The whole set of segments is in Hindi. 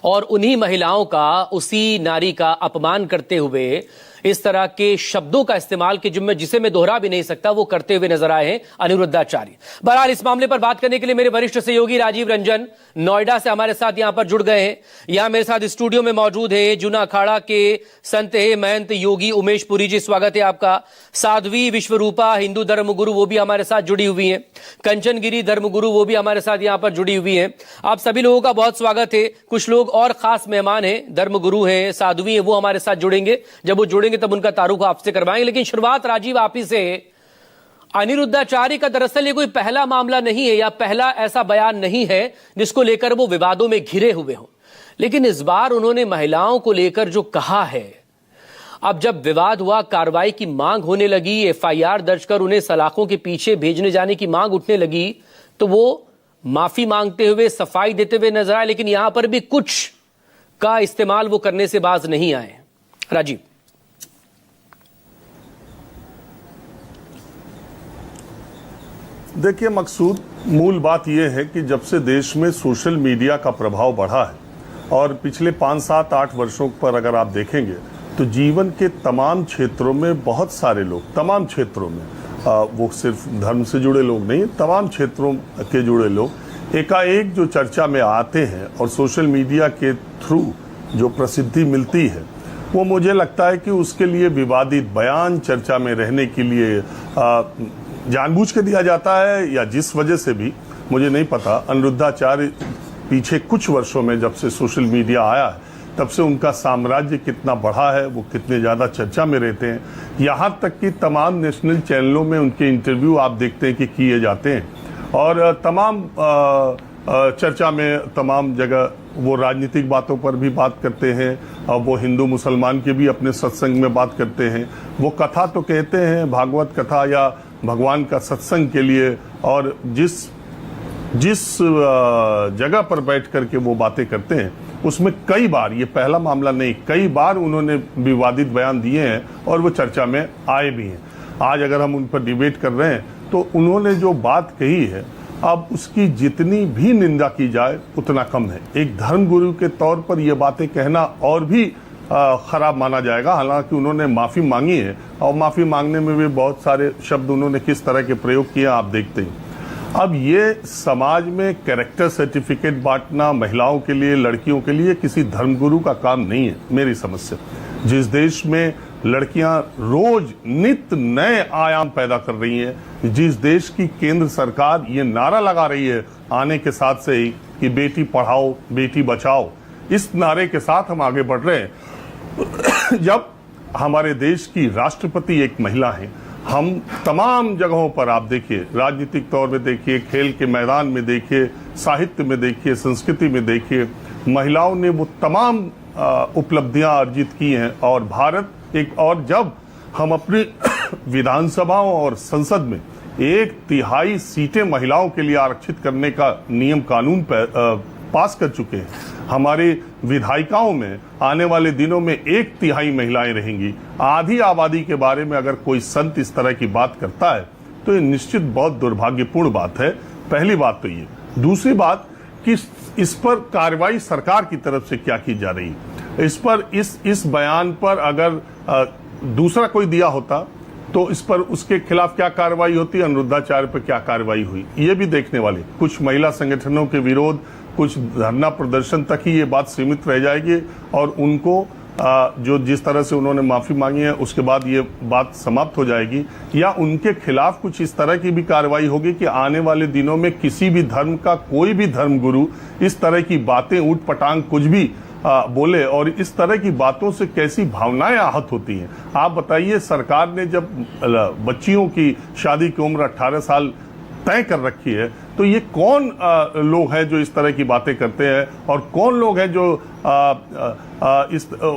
और उन्हीं महिलाओं का, उसी नारी का अपमान करते हुए इस तरह के शब्दों का इस्तेमाल कि जिसे मैं दोहरा भी नहीं सकता, वो करते हुए नजर आए हैं अनिरुद्धाचार्य। बहरहाल इस मामले पर बात करने के लिए मेरे वरिष्ठ सहयोगी राजीव रंजन नोएडा से हमारे साथ यहां पर जुड़ गए हैं। यहां मेरे साथ स्टूडियो में मौजूद है जूना अखाड़ा के संत है महंत योगी उमेश पुरी जी, स्वागत है आपका। साध्वी विश्वरूपा हिंदू धर्मगुरु वो भी हमारे साथ जुड़ी हुई हैं। कंचनगिरी धर्मगुरु वो भी हमारे साथ यहां पर जुड़ी हुई हैं। आप सभी लोगों का बहुत स्वागत है। कुछ लोग और खास मेहमान हैं, धर्मगुरु हैं, साध्वी हैं, वो हमारे साथ जुड़ेंगे। जब वो जुड़ेंगे तब उनका तारुफ आपसे करवाएंगे। लेकिन शुरुआत राजीव आप ही से। अनिरुद्धाचार्य का दरअसल ये कोई पहला मामला नहीं है या पहला ऐसा बयान नहीं है जिसको लेकर वो विवादों में घिरे हुए हों, लेकिन इस बार उन्होंने महिलाओं को लेकर जो कहा है, अब जब विवाद हुआ, कार्रवाई की मांग होने लगी, एफआईआर दर्ज कर उन्हें सलाखों के पीछे भेजने जाने की मांग उठने लगी, तो वो माफी मांगते हुए, सफाई देते हुए नजर आए। लेकिन यहां पर भी कुछ का इस्तेमाल वो करने से बाज नहीं आए। राजीव, देखिए मकसूद, मूल बात यह है कि जब से देश में सोशल मीडिया का प्रभाव बढ़ा है और पिछले 5, 7, 8 वर्षों पर अगर आप देखेंगे तो जीवन के तमाम क्षेत्रों में बहुत सारे लोग, तमाम क्षेत्रों में, वो सिर्फ धर्म से जुड़े लोग नहीं, तमाम क्षेत्रों के जुड़े लोग एकाएक जो चर्चा में आते हैं और सोशल मीडिया के थ्रू जो प्रसिद्धि मिलती है, वो मुझे लगता है कि उसके लिए विवादित बयान चर्चा में रहने के लिए जानबूझ के दिया जाता है या जिस वजह से भी मुझे नहीं पता। अनिरुद्धाचार्य पीछे कुछ वर्षों में जब से सोशल मीडिया आया है तब से उनका साम्राज्य कितना बढ़ा है, वो कितने ज़्यादा चर्चा में रहते हैं। यहाँ तक कि तमाम नेशनल चैनलों में उनके इंटरव्यू आप देखते हैं कि किए जाते हैं और तमाम चर्चा में तमाम जगह वो राजनीतिक बातों पर भी बात करते हैं और वो हिंदू मुसलमान के भी अपने सत्संग में बात करते हैं। वो कथा तो कहते हैं, भागवत कथा या भगवान का सत्संग के लिए, और जिस जगह पर बैठ करके वो बातें करते हैं उसमें कई बार, ये पहला मामला नहीं, कई बार उन्होंने विवादित बयान दिए हैं और वो चर्चा में आए भी हैं। आज अगर हम उन पर डिबेट कर रहे हैं तो उन्होंने जो बात कही है, अब उसकी जितनी भी निंदा की जाए उतना कम है। एक धर्मगुरु के तौर पर ये बातें कहना और भी खराब माना जाएगा। हालांकि उन्होंने माफ़ी मांगी है और माफ़ी मांगने में भी बहुत सारे शब्द उन्होंने किस तरह के प्रयोग किए आप देखते हैं। अब ये समाज में कैरेक्टर सर्टिफिकेट बांटना महिलाओं के लिए, लड़कियों के लिए किसी धर्मगुरु का काम नहीं है मेरी समझ से। जिस देश में लड़कियां रोज नित्य नए आयाम पैदा कर रही हैं, जिस देश की केंद्र सरकार ये नारा लगा रही है आने के साथ से ही कि बेटी पढ़ाओ बेटी बचाओ, इस नारे के साथ हम आगे बढ़ रहे हैं। जब हमारे देश की राष्ट्रपति एक महिला है, हम तमाम जगहों पर आप देखिए, राजनीतिक तौर पे देखिए, खेल के मैदान में देखिए, साहित्य में देखिए, संस्कृति में देखिए, महिलाओं ने वो तमाम उपलब्धियां अर्जित की हैं। और भारत एक, और जब हम अपनी विधानसभाओं और संसद में 1/3 सीटें महिलाओं के लिए आरक्षित करने का नियम कानून पास कर चुके हैं, हमारी विधायिकाओं में आने वाले दिनों में 1/3 महिलाएं रहेंगी। आधी आबादी के बारे में अगर कोई संत इस तरह की बात करता है तो ये निश्चित बहुत दुर्भाग्यपूर्ण बात है। पहली बात तो ये। दूसरी बात कि इस पर कार्रवाई सरकार की तरफ से क्या की जा रही है। इस पर, इस बयान पर अगर दूसरा कोई दिया होता तो इस पर, उसके खिलाफ क्या कार्रवाई होती, अनिरुद्धाचार्य पर क्या कार्रवाई हुई, ये भी देखने वाले। कुछ महिला संगठनों के विरोध, कुछ धरना प्रदर्शन तक ही ये बात सीमित रह जाएगी और उनको जो जिस तरह से उन्होंने माफी मांगी है उसके बाद ये बात समाप्त हो जाएगी, या उनके खिलाफ कुछ इस तरह की भी कार्रवाई होगी कि आने वाले दिनों में किसी भी धर्म का कोई भी धर्मगुरु इस तरह की बातें, ऊट पटांग कुछ भी बोले। और इस तरह की बातों से कैसी भावनाएं आहत होती हैं। आप बताइए, सरकार ने जब बच्चियों की शादी की उम्र 18 साल तय कर रखी है, तो ये कौन लोग हैं जो इस तरह की बातें करते हैं और कौन लोग हैं जो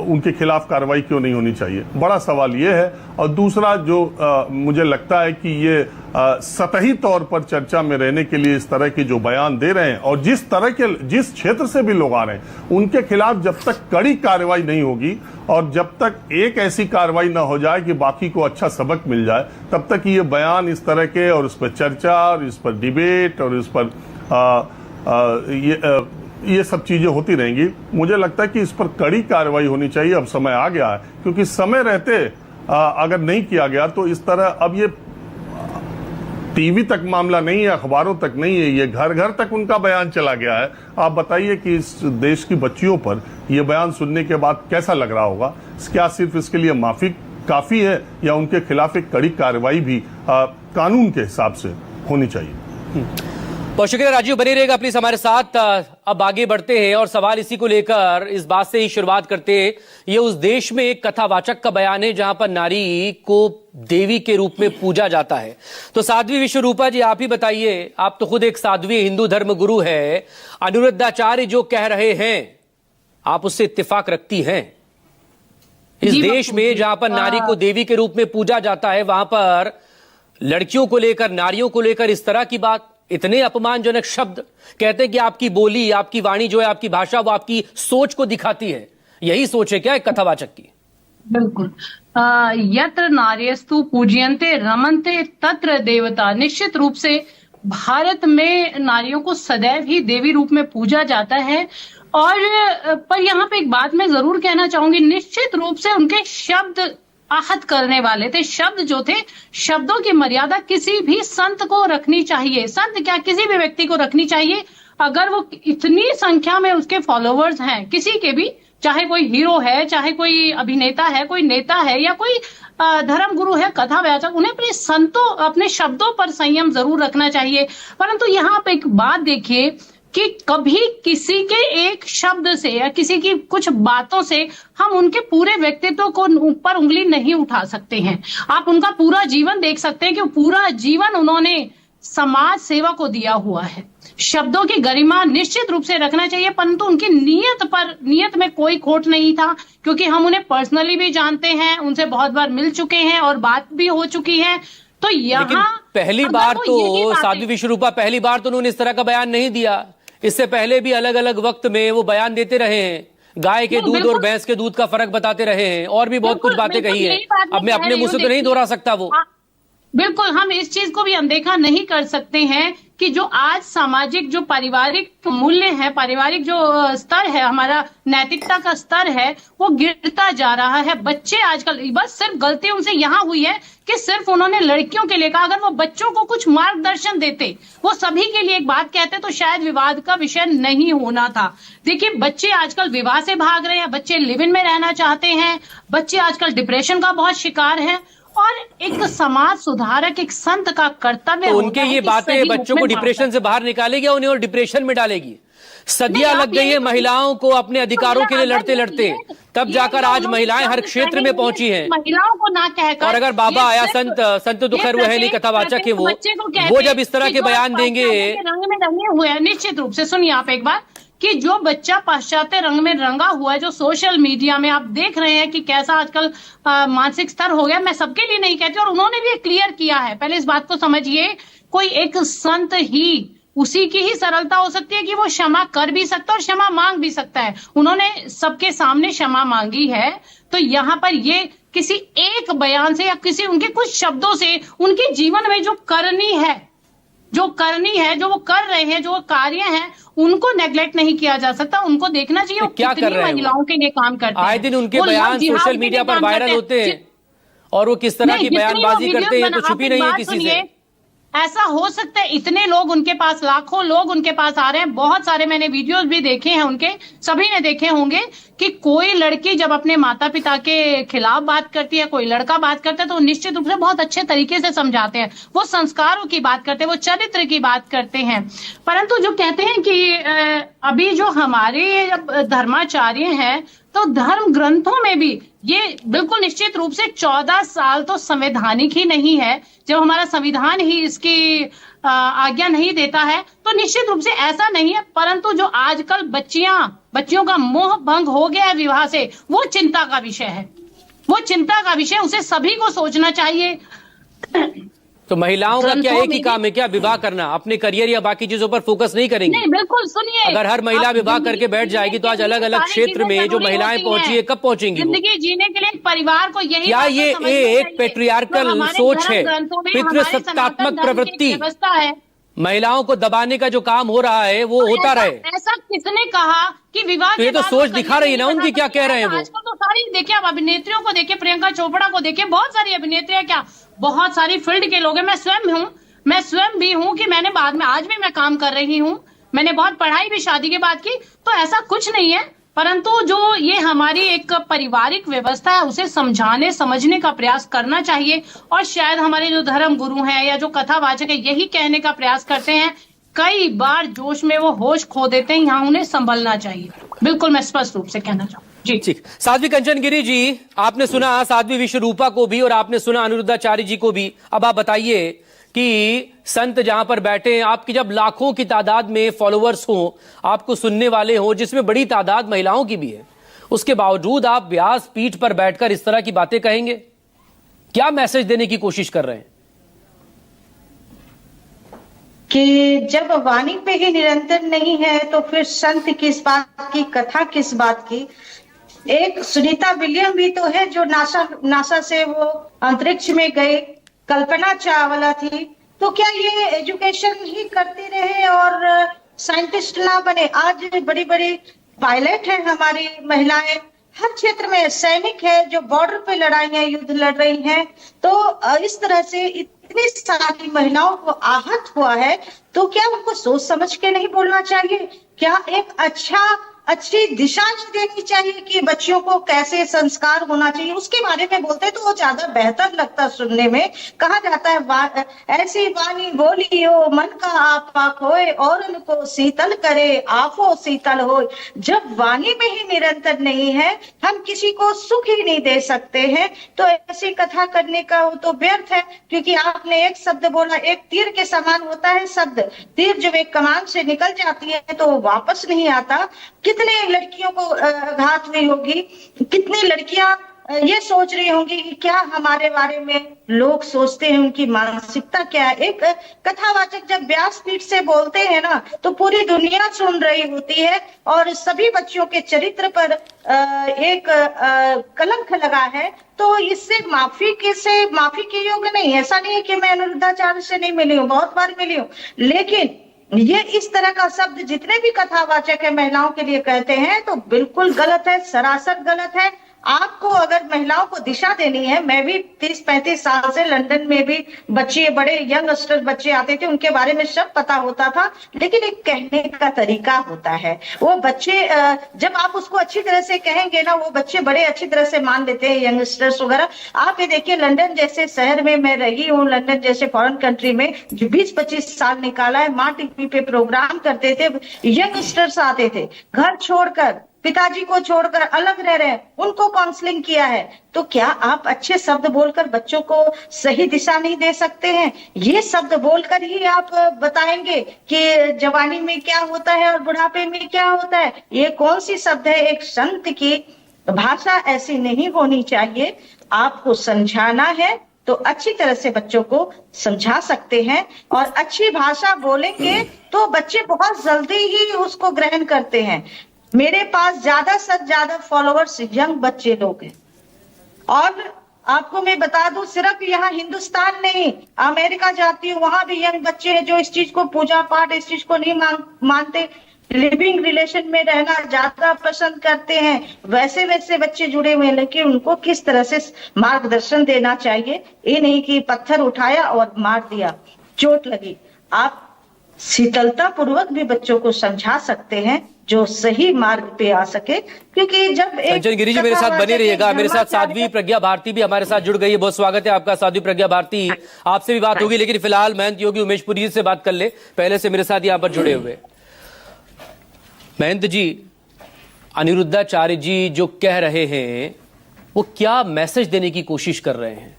उनके खिलाफ कार्रवाई क्यों नहीं होनी चाहिए, बड़ा सवाल ये है। और दूसरा जो मुझे लगता है कि ये सतही तौर पर चर्चा में रहने के लिए इस तरह के जो बयान दे रहे हैं और जिस क्षेत्र से भी लोग आ रहे हैं उनके खिलाफ जब तक कड़ी कार्रवाई नहीं होगी और जब तक एक ऐसी कार्रवाई ना हो जाए कि बाकी को अच्छा सबक मिल जाए, तब तक ये बयान इस तरह के और इस पर चर्चा और इस पर डिबेट और इस पर ये सब चीजें होती रहेंगी। मुझे लगता है कि इस पर कड़ी कार्रवाई होनी चाहिए। अब समय आ गया है, क्योंकि समय रहते अगर नहीं किया गया तो इस तरह अब ये टीवी तक मामला नहीं है, अखबारों तक नहीं है, ये घर घर तक उनका बयान चला गया है। आप बताइए कि इस देश की बच्चियों पर यह बयान सुनने के बाद कैसा लग रहा होगा। क्या सिर्फ इसके लिए माफी काफी है या उनके खिलाफ एक कड़ी कार्रवाई भी कानून के हिसाब से होनी चाहिए। बहुत शुक्रिया राजीव, बने रहेगा प्लीज हमारे साथ। अब आगे बढ़ते हैं और सवाल इसी को लेकर इस बात से ही शुरुआत करते हैं। ये उस देश में एक कथावाचक का बयान है जहां पर नारी को देवी के रूप में पूजा जाता है। तो साध्वी विश्वरूपा जी, आप ही बताइए, आप तो खुद एक साध्वी हिंदू धर्म गुरु है, अनिरुद्धाचार्य जो कह रहे हैं आप उससे इत्तेफाक रखती हैं? इस देश में जहां पर नारी को देवी के रूप में पूजा जाता है, वहां पर लड़कियों को लेकर, नारियों को लेकर इस तरह की बात, इतने अपमानजनक शब्द, कहते हैं कि आपकी बोली, आपकी वाणी जो है, आपकी भाषा, वो आपकी सोच को दिखाती है। यही सोच है क्या एक कथावाचक की? बिल्कुल। यत्र नार्यस्तु पूज्यन्ते रमन्ते तत्र देवता। निश्चित रूप से भारत में नारियों को सदैव ही देवी रूप में पूजा जाता है। और पर यहाँ पे एक बात मैं जरूर कहना चाहूंगी, निश्चित रूप से उनके शब्द आहत करने वाले थे। शब्द जो थे, शब्दों की मर्यादा किसी भी संत को रखनी चाहिए, संत क्या किसी भी व्यक्ति को रखनी चाहिए। अगर वो इतनी संख्या में उसके फॉलोवर्स हैं, किसी के भी, चाहे कोई हीरो है, चाहे कोई अभिनेता है, कोई नेता है, या कोई धर्म गुरु है, कथावाचक, उन्हें अपने संतों, अपने शब्दों पर संयम जरूर रखना चाहिए। परंतु यहाँ पे एक बात देखिए कि कभी किसी के एक शब्द से या किसी की कुछ बातों से हम उनके पूरे व्यक्तित्व को ऊपर उंगली नहीं उठा सकते हैं। आप उनका पूरा जीवन देख सकते हैं कि पूरा जीवन उन्होंने समाज सेवा को दिया हुआ है। शब्दों की गरिमा निश्चित रूप से रखना चाहिए, परंतु उनकी नियत में कोई खोट नहीं था, क्योंकि हम उन्हें पर्सनली भी जानते हैं, उनसे बहुत बार मिल चुके हैं और बात भी हो चुकी है। तो यहाँ पहली बार तो साध्वी विश्वरूपा, पहली बार तो उन्होंने इस तरह का बयान नहीं दिया। इससे पहले भी अलग अलग वक्त में वो बयान देते रहे हैं, गाय के दूध और भैंस के दूध का फर्क बताते रहे हैं, और भी बहुत कुछ बातें कही है। अब मैं अपने मुंह से तो नहीं दोहरा सकता वो। बिल्कुल, हम इस चीज को भी अनदेखा नहीं कर सकते हैं कि जो आज सामाजिक, जो पारिवारिक मूल्य है, पारिवारिक जो स्तर है, हमारा नैतिकता का स्तर है, वो गिरता जा रहा है। बच्चे आजकल, बस सिर्फ गलती उनसे यहाँ हुई है कि सिर्फ उन्होंने लड़कियों के लिए कहा। अगर वो बच्चों को कुछ मार्गदर्शन देते, वो सभी के लिए एक बात कहते, तो शायद विवाद का विषय नहीं होना था। देखिए, बच्चे आजकल विवाह से भाग रहे हैं, बच्चे लिव इन में रहना चाहते हैं, बच्चे आजकल डिप्रेशन का बहुत शिकार है। और एक समाज सुधारक, एक संत का कर्तव्य तो उनके ये बातें बच्चों को डिप्रेशन से बाहर निकालेगी या उन्हें और डिप्रेशन में डालेगी? सदियां लग गई है महिलाओं को अपने अधिकारों के लिए लड़ते लड़ते, तब जाकर आज महिलाएं हर क्षेत्र में पहुंची हैं। महिलाओं को ना कहकर, और अगर बाबा आया संत तो खैर वो है नहीं, कथावाचक है वो जब इस तरह के बयान देंगे, रंग में रंगे हुए हैं। निश्चित रूप से सुनिए आप एक बार, कि जो बच्चा पाश्चात्य रंग में रंगा हुआ है, जो सोशल मीडिया में आप देख रहे हैं कि कैसा आजकल मानसिक स्तर हो गया, मैं सबके लिए नहीं कहती, और उन्होंने भी क्लियर किया है। पहले इस बात को समझिए, कोई एक संत ही, उसी की ही सरलता हो सकती है कि वो क्षमा कर भी सकता है और क्षमा मांग भी सकता है। उन्होंने सबके सामने क्षमा मांगी है। तो यहाँ पर ये किसी एक बयान से या किसी उनके कुछ शब्दों से उनके जीवन में जो करनी है, जो वो कर रहे हैं, जो कार्य हैं, उनको नेग्लेक्ट नहीं किया जा सकता। उनको देखना चाहिए वो क्या कर रहे हैं, महिलाओं के लिए काम करते हैं। आए दिन उनके बयान सोशल मीडिया पर वायरल होते हैं और वो किस तरह की बयानबाजी करते हैं तो छुपी नहीं है किसी से। ऐसा हो सकता है, इतने लोग उनके पास, लाखों लोग उनके पास आ रहे हैं। बहुत सारे मैंने वीडियोस भी देखे हैं उनके, सभी ने देखे होंगे कि कोई लड़की जब अपने माता पिता के खिलाफ बात करती है, कोई लड़का बात करता है, तो निश्चित रूप से बहुत अच्छे तरीके से समझाते हैं, वो संस्कारों की बात करते हैं, वो चरित्र की बात करते हैं। परंतु जो कहते हैं कि अभी जो हमारे धर्माचार्य हैं, तो धर्म ग्रंथों में भी ये बिल्कुल निश्चित रूप से 14 साल तो संवैधानिक ही नहीं है, जब हमारा संविधान ही इसकी आज्ञा नहीं देता है, तो निश्चित रूप से ऐसा नहीं है। परंतु जो आजकल बच्चियों का मोह भंग हो गया है विवाह से, वो चिंता का विषय है, वो चिंता का विषय, उसे सभी को सोचना चाहिए। तो महिलाओं का क्या एक ही काम है क्या, विवाह करना, अपने करियर या बाकी चीजों पर फोकस नहीं करेंगी? नहीं, बिल्कुल सुनिए, अगर हर महिला विवाह करके बैठ जाएगी तो आज अलग अलग क्षेत्र में जो महिलाएं पहुंची है, कब पहुंचेंगी? जिंदगी जीने के लिए परिवार को यही, क्या ये एक पेट्रियार्कल सोच है, पितृसत्तात्मक प्रवृत्ति? महिलाओं को दबाने का जो काम हो रहा है वो होता रहे। ऐसा किसने कहा कि विवाह तो ये के तो बाद सोच वो दिखा रही है ना उनकी, क्या कह रहे हैं वो। आजकल तो सारी देखिए, आप अभिनेत्रियों को देखिए, प्रियंका चोपड़ा को देखिए, बहुत सारी अभिनेत्रियां, क्या बहुत सारी फील्ड के लोग हैं। मैं स्वयं भी हूँ कि मैंने बाद में, आज भी मैं काम कर रही हूँ, मैंने बहुत पढ़ाई भी शादी के बाद की, तो ऐसा कुछ नहीं है। परंतु जो ये हमारी एक पारिवारिक व्यवस्था है, उसे समझाने समझने का प्रयास करना चाहिए। और शायद हमारे जो धर्म गुरु हैं या जो कथावाचक है, यही कहने का प्रयास करते हैं, कई बार जोश में वो होश खो देते हैं, यहाँ उन्हें संभलना चाहिए। बिल्कुल, मैं स्पष्ट रूप से कहना चाहूँ जी। ठीक, साध्वी कंचन गिरी जी, आपने सुना साध्वी विश्वरूपा को भी और आपने सुना अनिरुद्धाचार्य जी को भी। अब आप बताइए कि संत जहां पर बैठे हैं, आपकी जब लाखों की तादाद में फॉलोअर्स हो, आपको सुनने वाले हो, जिसमें बड़ी तादाद महिलाओं की भी है, उसके बावजूद आप व्यास पीठ पर बैठकर इस तरह की बातें कहेंगे? क्या मैसेज देने की कोशिश कर रहे हैं? कि जब वाणी पे ही निरंतर नहीं है तो फिर संत किस बात की, कथा किस बात की। एक सुनीता विलियम भी तो है जो नासा से वो अंतरिक्ष में गए, कल्पना चावला थी। तो क्या ये एजुकेशन ही करते रहे और साइंटिस्ट ना बने? आज बड़ी बड़ी पायलट है हमारी महिलाएं, हर क्षेत्र में सैनिक है जो बॉर्डर पे लड़ाइयां, युद्ध लड़ रही हैं। तो इस तरह से इतनी सारी महिलाओं को आहत हुआ है, तो क्या उनको सोच समझ के नहीं बोलना चाहिए? क्या एक अच्छी दिशा नहीं देनी चाहिए कि बच्चियों को कैसे संस्कार होना चाहिए, उसके बारे में बोलते तो वो ज्यादा बेहतर लगता सुनने में। कहा जाता है ऐसी वाणी बोली हो मन का आपा खोए, और उनको शीतल करे आपो शीतल हो। जब वाणी में ही निरंतर नहीं है, हम किसी को सुख ही नहीं दे सकते हैं, तो ऐसी कथा करने का वो तो व्यर्थ है। क्योंकि आपने एक शब्द बोला, एक तीर के समान होता है शब्द। तीर जब एक कमान से निकल जाती है तो वो वापस नहीं आता। कितने लड़कियों को घात हुई होगी, कितनी लड़कियां ये सोच रही होंगी कि क्या हमारे बारे में लोग सोचते हैं, उनकी मानसिकता क्या है। एक कथावाचक जब व्यासपीठ से बोलते हैं ना, तो पूरी दुनिया सुन रही होती है और सभी बच्चियों के चरित्र पर एक कलंक लगा है। तो इससे माफी के योग्य नहीं। ऐसा नहीं है कि मैं अनिरुद्धाचार्य से नहीं मिली हूँ, बहुत बार मिली हूँ, लेकिन ये इस तरह का शब्द जितने भी कथावाचक है महिलाओं के लिए कहते हैं तो बिल्कुल गलत है, सरासर गलत है। आपको अगर महिलाओं को दिशा देनी है, मैं भी 30-35 साल से लंदन में भी बच्चे, बड़े यंगस्टर बच्चे आते थे, उनके बारे में सब पता होता था, लेकिन एक कहने का तरीका होता है। वो बच्चे जब आप उसको अच्छी तरह से कहेंगे ना, वो बच्चे बड़े अच्छी तरह से मान लेते हैं, यंगस्टर्स वगैरह। आप ये देखिए, लंदन जैसे शहर में मैं रही हूँ, लंदन जैसे फॉरेन कंट्री में 20-25 साल निकाला है। माँ टीवी पे प्रोग्राम करते थे, यंगस्टर्स आते थे, घर छोड़कर, पिताजी को छोड़कर अलग रह रहे हैं, उनको काउंसलिंग किया है। तो क्या आप अच्छे शब्द बोलकर बच्चों को सही दिशा नहीं दे सकते हैं? ये शब्द बोलकर ही आप बताएंगे कि जवानी में क्या होता है और बुढ़ापे में क्या होता है? ये कौन सी शब्द है? एक संत की भाषा ऐसी नहीं होनी चाहिए। आपको समझाना है तो अच्छी तरह से बच्चों को समझा सकते हैं, और अच्छी भाषा बोलेंगे तो बच्चे बहुत जल्दी ही उसको ग्रहण करते हैं। मेरे पास ज्यादा से ज्यादा फॉलोअर्स यंग बच्चे लोग हैं, और आपको मैं बता दूं, सिर्फ यहाँ हिंदुस्तान नहीं, अमेरिका जाती हूँ, वहां भी यंग बच्चे हैं जो इस चीज को, पूजा पाठ, इस चीज को नहीं मानते, लिविंग रिलेशन में रहना ज्यादा पसंद करते हैं। वैसे बच्चे जुड़े हुए हैं, लेकिन उनको किस तरह से मार्गदर्शन देना चाहिए, ये नहीं कि पत्थर उठाया और मार दिया, चोट लगी। आप शीतलता पूर्वक भी बच्चों को समझा सकते हैं जो सही मार्ग पे आ सके। क्योंकि जब कंचन गिरी जी मेरे साथ बने रहिएगा। मेरे साथ साध्वी प्रज्ञा भारती भी हमारे साथ जुड़ गई है। बहुत स्वागत है आपका साध्वी प्रज्ञा भारती। आपसे भी बात होगी, लेकिन फिलहाल महंत योगी उमेश पुरी जी से बात कर ले, पहले से मेरे साथ यहाँ पर जुड़े हुए। महंत जी, अनिरुद्धाचार्य जी जो कह रहे हैं वो क्या मैसेज देने की कोशिश कर रहे हैं?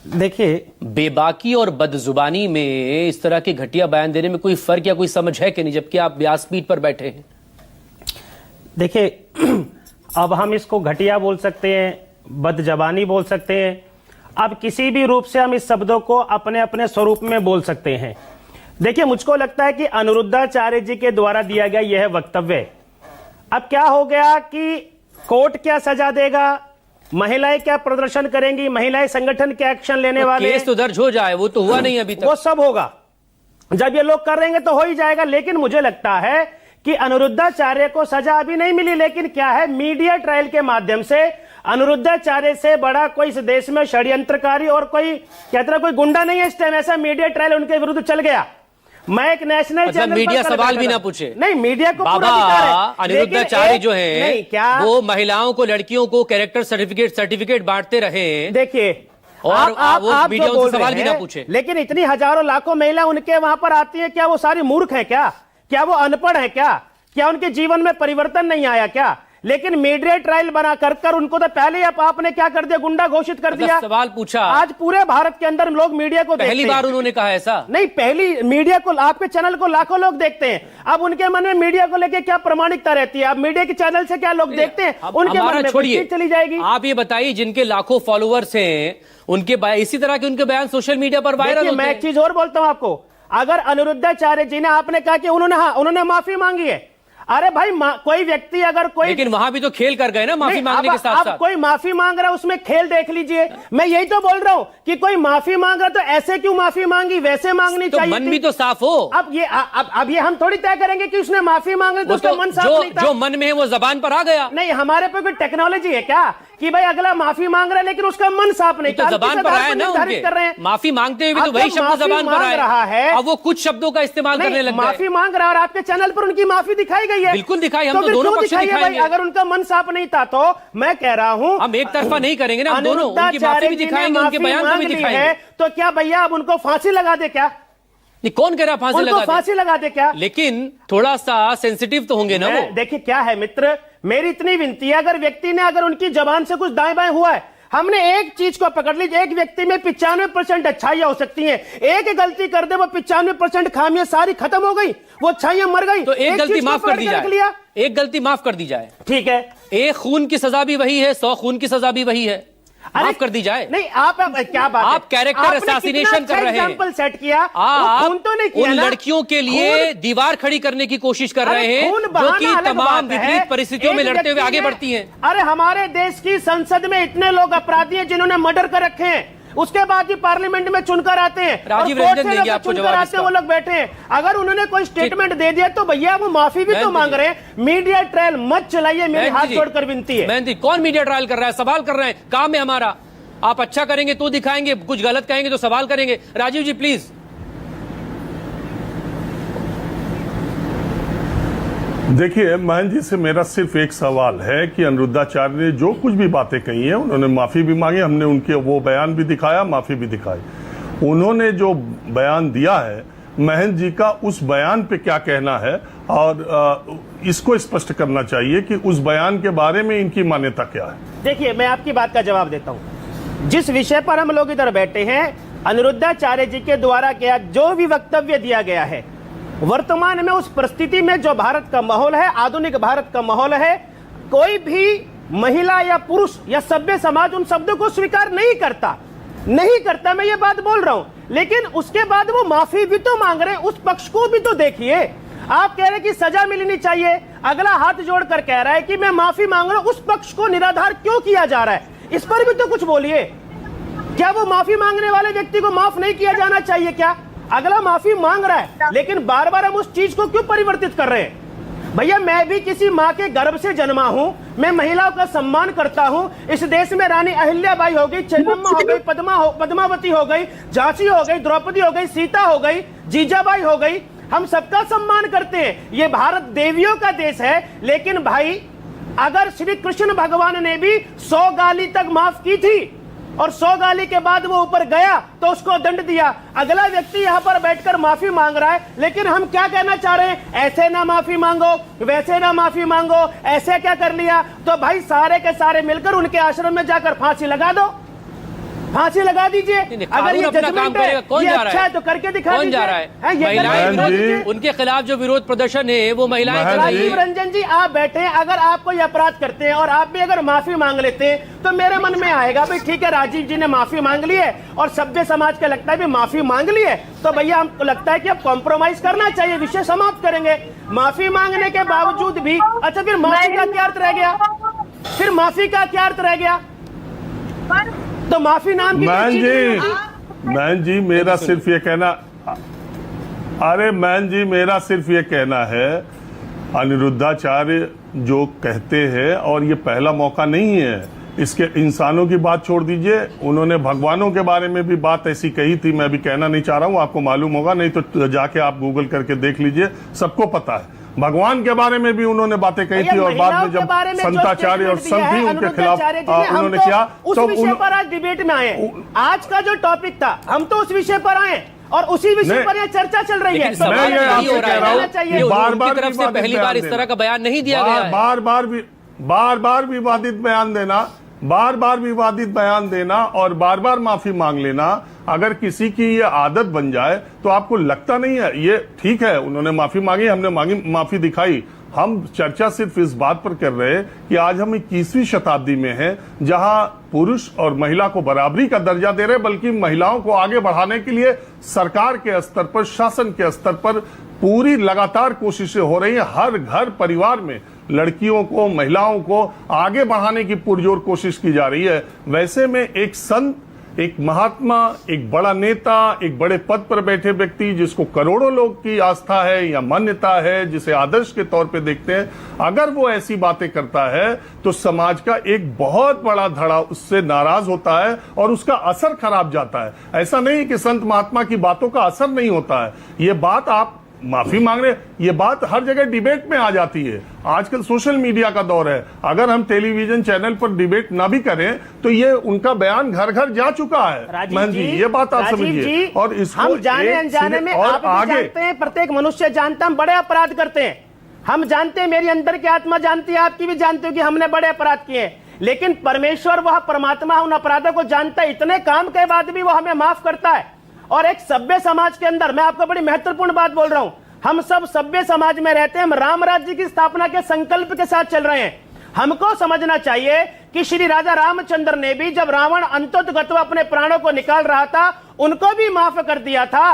देखिए, बेबाकी और बदजुबानी में इस तरह के घटिया बयान देने में कोई फर्क या कोई समझ है कि नहीं, जबकि आप व्यासपीठ पर बैठे हैं? देखिए, अब हम इसको घटिया बोल सकते हैं, बदजबानी बोल सकते हैं, अब किसी भी रूप से हम इस शब्दों को अपने अपने स्वरूप में बोल सकते हैं। देखिए, मुझको लगता है कि अनिरुद्धाचार्य जी के द्वारा दिया गया यह वक्तव्य, अब क्या हो गया कि कोर्ट क्या सजा देगा, महिलाएं क्या प्रदर्शन करेंगी, महिलाएं संगठन क्या एक्शन लेने वाले, केस तो दर्ज हो जाए, वो तो हुआ नहीं अभी तक। वो सब होगा, जब ये लोग कर रहेंगे तो हो ही जाएगा। लेकिन मुझे लगता है कि अनिरुद्धाचार्य को सजा अभी नहीं मिली, लेकिन क्या है, मीडिया ट्रायल के माध्यम से अनिरुद्धाचार्य से बड़ा कोई इस देश में षड्यंत्रकारी और कोई कहते हैं कोई गुंडा नहीं है इस टाइम। ऐसा मीडिया ट्रायल उनके विरुद्ध चल गया। मैं एक नेशनल चैनल पर मीडिया सवाल भी ना पूछे। नहीं, मीडिया को बाबा अनिरुद्धाचार्य जो है क्या वो महिलाओं को, लड़कियों को कैरेक्टर सर्टिफिकेट बांटते रहे। देखिए, और वो आप मीडिया जो उनसे सवाल भी ना हैं, पूछे। लेकिन इतनी हजारों लाखों महिला उनके वहां पर आती हैं, क्या वो सारी मूर्ख है? क्या वो अनपढ़ है? क्या उनके जीवन में परिवर्तन नहीं आया क्या? लेकिन मीडिया ट्रायल बना कर उनको तो पहले आपने क्या कर दिया, गुंडा घोषित कर दिया। सवाल पूछा, आज पूरे भारत के अंदर लोग मीडिया को पहली बार उन्होंने कहा ऐसा नहीं, पहली मीडिया को, आपके चैनल को लाखों लोग देखते हैं। अब उनके मन में मीडिया को लेके क्या प्रामाणिकता रहती है? अब मीडिया के चैनल से क्या लोग देखते हैं, उनके मन में कोई चीज चली जाएगी। आप ये बताइए, जिनके लाखों फॉलोअर्स हैं उनके इसी तरह के उनके बयान सोशल मीडिया पर वायरल होते हैं। मैं एक चीज और बोलता हूं आपको, अगर अनिरुद्धाचार्य जी ने, आपने कहा कि उन्होंने माफी मांगी है। अरे भाई, कोई व्यक्ति अगर कोई, लेकिन वहां भी तो खेल कर गए ना माफी मांगने के साथ साथ। कोई माफी मांग रहा है उसमें खेल देख लीजिए। मैं यही तो बोल रहा हूं कि कोई माफी मांग रहा तो ऐसे क्यों माफी मांगी, वैसे मांगनी तो चाहिए। मन भी तो साफ हो। अब ये हम थोड़ी तय करेंगे कि उसने माफी मांग ली तो उसका मन साफ नहीं था। जो मन में है वो जबान पर आ गया। नहीं, हमारे पे कोई टेक्नोलॉजी है क्या कि भाई अगला माफी मांग रहा है लेकिन उसका मन साफ नहीं था? तो जबान पर आया ना उनके, कर रहे हैं। माफी मांगते हुए तो वही शब्द जबान पर रहा है। अब वो कुछ शब्दों का इस्तेमाल करने लग गए। माफी मांग रहा है और आपके चैनल पर उनकी माफी दिखाई गई है। बिल्कुल दिखाई, हम तो तो दोनों पक्ष दिखाएंगे। अगर उनका मन साफ नहीं था तो मैं कह रहा हूं, हम एक तरफा नहीं करेंगे ना, हम दोनों उनकी माफी भी दिखाएंगे, उनके बयान को भी दिखाएंगे। तो क्या भैया अब उनको फांसी लगा दे क्या? नहीं, कौन कह रहा फांसी लगा दे क्या? लेकिन थोड़ा सा सेंसिटिव तो होंगे ना वो। देखिए क्या है मित्र, मेरी इतनी विनती है, अगर व्यक्ति ने, अगर उनकी जबान से कुछ दाएं बाएं हुआ है, हमने एक चीज को पकड़ लीजिए, एक व्यक्ति में 95% अच्छाइयां हो सकती हैं, एक गलती कर दे वो 95% खामियां सारी खत्म हो गई, वो अच्छाइयां मर गई। तो एक गलती माफ कर दी जाए, एक गलती माफ कर दी जाए, ठीक है। एक खून की सजा भी वही है, 100 खून की सजा भी वही है, माफ कर दी जाए। नहीं, आप क्या बात, आप कैरेक्टर असैसिनेशन कर रहे हैं। एग्जांपल सेट किया, आप खून तो नहीं किया उन ना? लड़कियों के लिए दीवार खड़ी करने की कोशिश कर रहे हैं जो कि तमाम विपरीत परिस्थितियों में लड़ते हुए आगे बढ़ती हैं। अरे हमारे देश की संसद में इतने लोग अपराधी हैं जिन्होंने मर्डर कर रखे हैं, उसके बाद भी पार्लियामेंट में चुनकर आते हैं, राजीव रंजन देंगे आपको जवाब आते हैं, वो लोग बैठे हैं। अगर उन्होंने कोई स्टेटमेंट दे दिया तो भैया वो माफी भी तो मांग रहे हैं। मीडिया ट्रायल मत चलाइए, मेरी हाथ जोड़कर विनती है। मैं कौन मीडिया ट्रायल कर रहा है? सवाल कर रहे हैं, काम है हमारा। आप अच्छा करेंगे तो दिखाएंगे, कुछ गलत कहेंगे तो सवाल करेंगे। राजीव जी प्लीज। देखिए, महन जी से मेरा सिर्फ एक सवाल है कि अनिरुद्धाचार्य ने जो कुछ भी बातें कही हैं, उन्होंने माफी भी मांगी, हमने उनके वो बयान भी दिखाया, माफी भी दिखाई। उन्होंने जो बयान दिया है, महन जी का उस बयान पे क्या कहना है, और इसको स्पष्ट करना चाहिए कि उस बयान के बारे में इनकी मान्यता क्या है। देखिए, मैं आपकी बात का जवाब देता हूं। जिस विषय पर हम लोग इधर बैठे हैं, अनिरुद्धाचार्य जी के द्वारा क्या जो भी वक्तव्य दिया गया है, वर्तमान में उस परिस्थिति में जो भारत का माहौल है, आधुनिक भारत का माहौल है, कोई भी महिला या पुरुष या सभ्य समाज उन शब्दों को स्वीकार नहीं करता, मैं ये बात बोल रहा हूं। लेकिन उसके बाद वो माफी भी तो मांग रहे हैं, उस पक्ष को भी तो देखिए। आप कह रहे हैं कि सजा मिलनी चाहिए, अगला हाथ जोड़कर कह रहा है कि मैं माफी मांग रहा हूं, उस पक्ष को निराधार क्यों किया जा रहा है? इस पर भी तो कुछ बोलिए। क्या वो माफी मांगने वाले व्यक्ति को माफ नहीं किया जाना चाहिए क्या? अगला माफी मांग रहा है, लेकिन बार बार हम उस चीज को क्यों परिवर्तित कर रहे हैं? भैया, मैं भी किसी माँ के गर्भ से जन्मा हूं, मैं महिलाओं का सम्मान करता हूं। इस देश में रानी अहिल्याबाई हो गई, चन्नम्मा हो गई, पद्मावती हो गई, झांसी हो गई, द्रौपदी हो गई, सीता हो गई, जीजाबाई हो गई, हम सबका सम्मान करते हैं। ये भारत देवियों का देश है। लेकिन भाई, अगर श्री कृष्ण भगवान ने भी 100 गाली तक माफ की थी और 100 गाली के बाद वो ऊपर गया तो उसको दंड दिया, अगला व्यक्ति यहाँ पर बैठकर माफी मांग रहा है। लेकिन हम क्या कहना चाह रहे हैं? ऐसे ना माफी मांगो, वैसे ना माफी मांगो, ऐसे क्या कर लिया? तो भाई सारे के सारे मिलकर उनके आश्रम में जाकर फांसी लगा दो, फांसी लगा दीजिए। अगर ये जजमेंट है, ये अच्छा है तो करके दिखा दीजिए। कौन जा रहा है? महिलाएं, उनके खिलाफ जो विरोध प्रदर्शन है वो महिलाएं कर रही हैं। राजीव रंजन जी, आप बैठे हैं, अगर आप कोई अपराध करते हैं और आप भी अगर माफी मांग लेते हैं तो मेरे मन में आएगा भाई ठीक है, राजीव जी ने माफी मांग ली है और सभ्य समाज का लगता है भी माफी मांग ली है, तो भैया हमको लगता है कि अब कॉम्प्रोमाइज करना चाहिए, विषय समाप्त करेंगे। माफी मांगने के बावजूद भी, अच्छा फिर माफी का क्या अर्थ रह गया? फिर माफी का क्या अर्थ रह गया? तो माफी नाम की मैन जी, मेरा सिर्फ ये कहना, अरे मैन जी, मेरा सिर्फ ये कहना है, अनिरुद्धाचार्य जो कहते हैं, और ये पहला मौका नहीं है, इसके इंसानों की बात छोड़ दीजिए, उन्होंने भगवानों के बारे में भी बात ऐसी कही थी। मैं भी कहना नहीं चाह रहा हूं, आपको मालूम होगा, नहीं तो जाके आप गूगल करके देख लीजिए, सबको पता है। भगवान के बारे में भी उन्होंने बातें कही थी, और बाद में जब संताचार्य और संत भी उनके खिलाफ उन्होंने किया, तो विषय पर आज डिबेट में आए। आज का जो टॉपिक था, हम तो उस विषय पर आए और उसी विषय पर यह चर्चा चल रही है। मैं ये आपसे कह रहा हूं, बार-बार तरफ से पहली बार इस तरह का बयान नहीं दिया गया है। बार-बार विवादित बयान देना, बार-बार विवादित बयान देना और बार-बार माफी मांग लेना, अगर किसी की ये आदत बन जाए तो आपको लगता नहीं है ये ठीक है? उन्होंने माफी मांगी, हमने मांगी, माफी दिखाई। हम चर्चा सिर्फ इस बात पर कर रहे हैं कि आज हम 21वीं शताब्दी में हैं, जहां पुरुष और महिला को बराबरी का दर्जा दे रहे, बल्कि महिलाओं को आगे बढ़ाने के लिए सरकार के स्तर पर, शासन के स्तर पर पूरी लगातार कोशिशें हो रही हैं। हर घर परिवार में लड़कियों को, महिलाओं को आगे बढ़ाने की पुरजोर कोशिश की जा रही है। वैसे में एक संत, एक महात्मा, एक बड़ा नेता, एक बड़े पद पर बैठे व्यक्ति जिसको करोड़ों लोग की आस्था है या मान्यता है, जिसे आदर्श के तौर पे देखते हैं, अगर वो ऐसी बातें करता है तो समाज का एक बहुत बड़ा धड़ा उससे नाराज होता है और उसका असर खराब जाता है। ऐसा नहीं कि संत महात्मा की बातों का असर नहीं होता है। ये बात आप माफी मांग रहे, ये बात हर जगह डिबेट में आ जाती है। आजकल सोशल मीडिया का दौर है, अगर हम टेलीविजन चैनल पर डिबेट ना भी करें तो ये उनका बयान घर घर जा चुका है। महन जी, ये बात आप समझिए। और इसको हम जाने अनजाने में, आप भी जानते हैं, प्रत्येक मनुष्य जानता, हम बड़े अपराध करते हैं। हम जानते हैं, मेरी अंदर की आत्मा जानती है, आपकी भी जानती हो कि हमने बड़े अपराध किए हैं। लेकिन परमेश्वर, वह परमात्मा, उन अपराधों को जानता है। इतने काम के बाद भी वो हमें माफ करता है। और एक सभ्य समाज के अंदर, मैं आपको बड़ी महत्वपूर्ण बात बोल रहा हूं, हम सब सभ्य समाज में रहते हैं, हम राम राज्य की स्थापना के संकल्प के साथ चल रहे हैं। हमको समझना चाहिए कि श्री राजा रामचंद्र ने भी, जब रावण अंततः अपने प्राणों को निकाल रहा था, उनको भी माफ कर दिया था।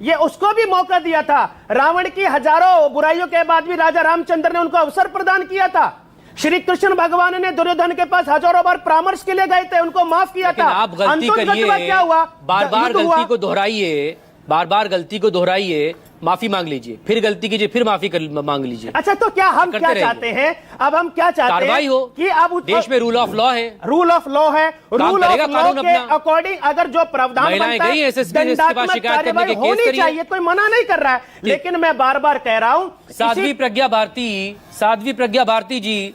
ये उसको भी मौका दिया था। रावण की हजारों बुराइयों के बाद भी राजा रामचंद्र ने उनको अवसर प्रदान किया था। श्री कृष्ण भगवान ने दुर्योधन के पास हजारों बार परामर्श के लिए गए थे, उनको माफ किया था। आप गलती करिए, क्या हुआ? बार बार गलती को दोहराइए, बार बार गलती को दोहराइए, माफी मांग लीजिए, फिर गलती कीजिए, फिर माफी मांग लीजिए। अच्छा, तो क्या हम क्या चाहते हैं? अब हम क्या चाहते हैं? कार्रवाई हो कि अब देश में रूल ऑफ लॉ है, रूल ऑफ लॉ है, रूल ऑफ लॉ के अकॉर्डिंग अगर जो प्रावधान बनता है, दंडात्मक कार्रवाई होनी चाहिए, कोई मना नहीं कर रहा है। लेकिन मैं बार बार कह रहा हूं, साध्वी प्रज्ञा भारती जी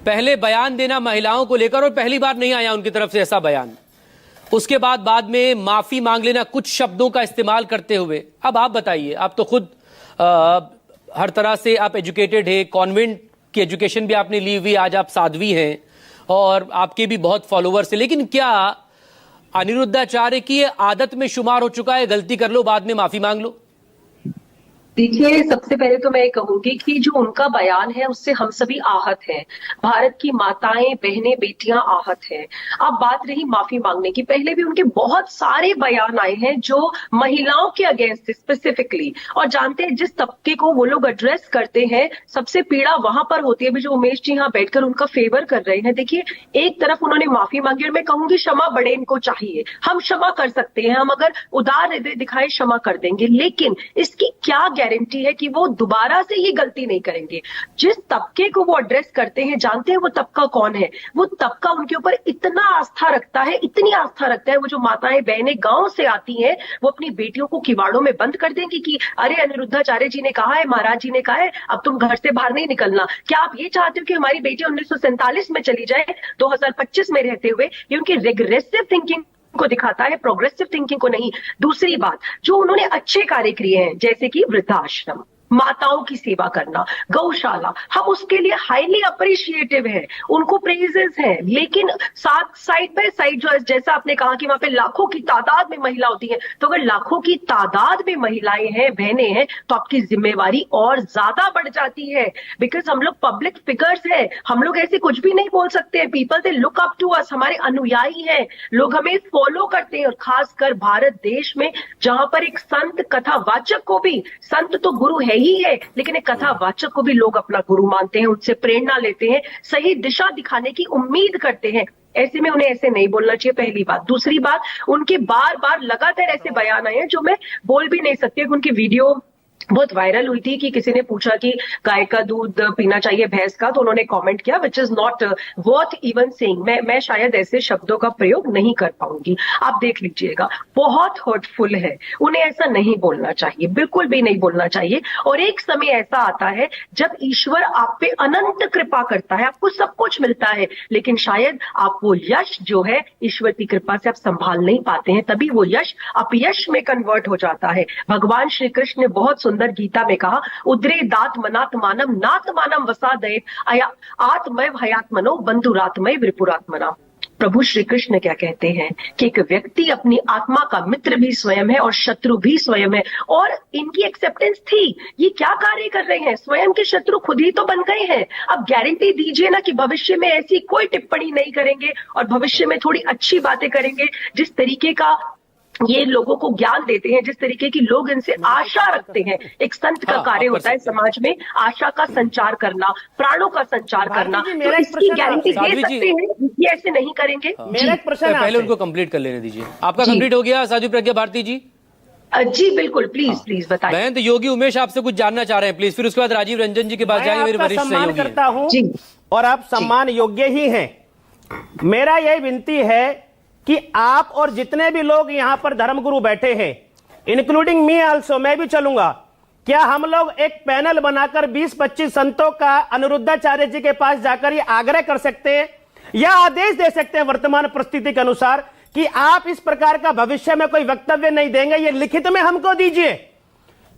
पहले बयान देना महिलाओं को लेकर, और पहली बार नहीं आया उनकी तरफ से ऐसा बयान। उसके बाद में माफी मांग लेना कुछ शब्दों का इस्तेमाल करते हुए। अब आप बताइए, आप तो खुद हर तरह से आप एजुकेटेड है, कॉन्वेंट की एजुकेशन भी आपने ली हुई, आज आप साध्वी हैं और आपके भी बहुत फॉलोवर्स हैं, लेकिन क्या अनिरुद्धाचार्य की ये आदत में शुमार हो चुका है, गलती कर लो बाद में माफी मांग लो? देखिए, सबसे पहले तो मैं ये कहूंगी कि जो उनका बयान है उससे हम सभी आहत हैं। भारत की माताएं, बहनें, बेटियां आहत हैं। अब बात रही माफी मांगने की, पहले भी उनके बहुत सारे बयान आए हैं जो महिलाओं के अगेंस्ट स्पेसिफिकली, और जानते हैं जिस तबके को वो लोग एड्रेस करते हैं, सबसे पीड़ा वहां पर होती है। अभी जो उमेश जी यहाँ बैठकर उनका फेवर कर रहे हैं, देखिए एक तरफ उन्होंने माफी मांगी, और मैं कहूंगी क्षमा बड़े इनको चाहिए। हम क्षमा कर सकते हैं, हम अगर उदार दिखाए क्षमा कर देंगे, लेकिन इसकी क्या गारंटी है कि वो दोबारा से ये गलती नहीं करेंगे? जिस तबके को वो एड्रेस करते हैं, जानते हैं वो तबका कौन है? वो तबका उनके ऊपर इतना आस्था रखता है, इतनी आस्था रखता है। वो जो माताएं बहनें गांव से आती हैं, वो अपनी बेटियों को किवाड़ों में बंद कर देंगी कि अरे अनिरुद्धाचार्य जी ने कहा है, महाराज जी ने कहा है, अब तुम घर से बाहर नहीं निकलना। क्या आप ये चाहते हो कि हमारी बेटी 1947 में चली जाए 2025 में रहते हुए? ये उनकी रिग्रेसिव थिंकिंग को दिखाता है, प्रोग्रेसिव थिंकिंग को नहीं। दूसरी बात, जो उन्होंने अच्छे कार्य किए हैं, जैसे कि वृद्धाश्रम, माताओं की सेवा करना, गौशाला, हम उसके लिए हाईली अप्रिशिएटिव है, उनको प्रेजेस है। लेकिन साथ साइड बाय साइड, जो जैसा आपने कहा कि वहां पे लाखों की तादाद में महिला होती है, तो अगर लाखों की तादाद में महिलाएं हैं, बहनें हैं, तो आपकी जिम्मेवारी और ज्यादा बढ़ जाती है। बिकॉज हम लोग पब्लिक फिगर्स है, हम लोग ऐसे कुछ भी नहीं बोल सकते। People they look up to us, हमारे अनुयायी हैं, लोग हमें फॉलो करते हैं। और खासकर भारत देश में, जहां पर एक संत कथावाचक को भी, संत तो गुरु है ही है, लेकिन एक कथावाचक को भी लोग अपना गुरु मानते हैं, उनसे प्रेरणा लेते हैं, सही दिशा दिखाने की उम्मीद करते हैं। ऐसे में उन्हें ऐसे नहीं बोलना चाहिए, पहली बात। दूसरी बात, उनके बार बार लगातार ऐसे बयान आए हैं जो मैं बोल भी नहीं सकती। उनकी वीडियो बहुत वायरल हुई थी कि किसी ने पूछा कि गाय का दूध पीना चाहिए भैंस का, तो उन्होंने कमेंट किया which is not worth even saying. मैं शायद ऐसे शब्दों का प्रयोग नहीं कर पाऊंगी, आप देख लीजिएगा। बहुत हर्टफुल है, उन्हें ऐसा नहीं बोलना चाहिए, बिल्कुल भी नहीं बोलना चाहिए। और एक समय ऐसा आता है जब ईश्वर आप पे अनंत कृपा करता है, आपको सब कुछ मिलता है, लेकिन शायद आप वो यश जो है ईश्वर की कृपा से आप संभाल नहीं पाते हैं, तभी वो यश अपयश में कन्वर्ट हो जाता है। भगवान श्री कृष्ण ने बहुत सुंदर गीता में कहा, उद्रे दात मनात्मानम नात्मानम वसादयेत अया आत्मैव हयात्मनो बंधुरात्मैव रिपुरात्मना। प्रभु श्री कृष्ण क्या कहते हैं कि एक व्यक्ति अपनी आत्मा का मित्र भी स्वयं है और शत्रु भी स्वयं है। और इनकी एक्सेप्टेंस थी, ये क्या कार्य कर रहे हैं, स्वयं के शत्रु खुद ही तो बन गए हैं। अब गारंटी दीजिए ना कि भविष्य में ऐसी कोई टिप्पणी नहीं करेंगे और भविष्य में थोड़ी अच्छी बातें करेंगे। जिस तरीके का ये लोगों को ज्ञान देते हैं, जिस तरीके की लोग इनसे आशा रखते हैं, एक संत का कार्य होता है समाज में आशा का संचार करना, प्राणों का संचार करना, तो इसकी गारंटी दे सकते हैं ये ऐसे नहीं करेंगे। मेरा एक प्रश्न पहले उनको कंप्लीट कर लेने दीजिए। आपका कंप्लीट हो गया साध्वी प्रज्ञा भारती जी? जी बिल्कुल, प्लीज प्लीज बताइए। महंत योगी उमेश आपसे कुछ जानना चाह रहे हैं, प्लीज, फिर उसके बाद राजीव रंजन जी के पास जाएंगे, मेरे वरिष्ठ सम्मान सहयोगी करता हूं जी। और आप सम्मान योग्य ही हैं। मेरा यही विनती है कि आप और जितने भी लोग यहां पर धर्मगुरु बैठे हैं, इंक्लूडिंग मी आल्सो, मैं भी चलूंगा, क्या हम लोग एक पैनल बनाकर 20-25 संतों का अनिरुद्धाचार्य जी के पास जाकर ये आग्रह कर सकते हैं या आदेश दे सकते हैं वर्तमान परिस्थिति के अनुसार कि आप इस प्रकार का भविष्य में कोई वक्तव्य नहीं देंगे, ये लिखित में हमको दीजिए।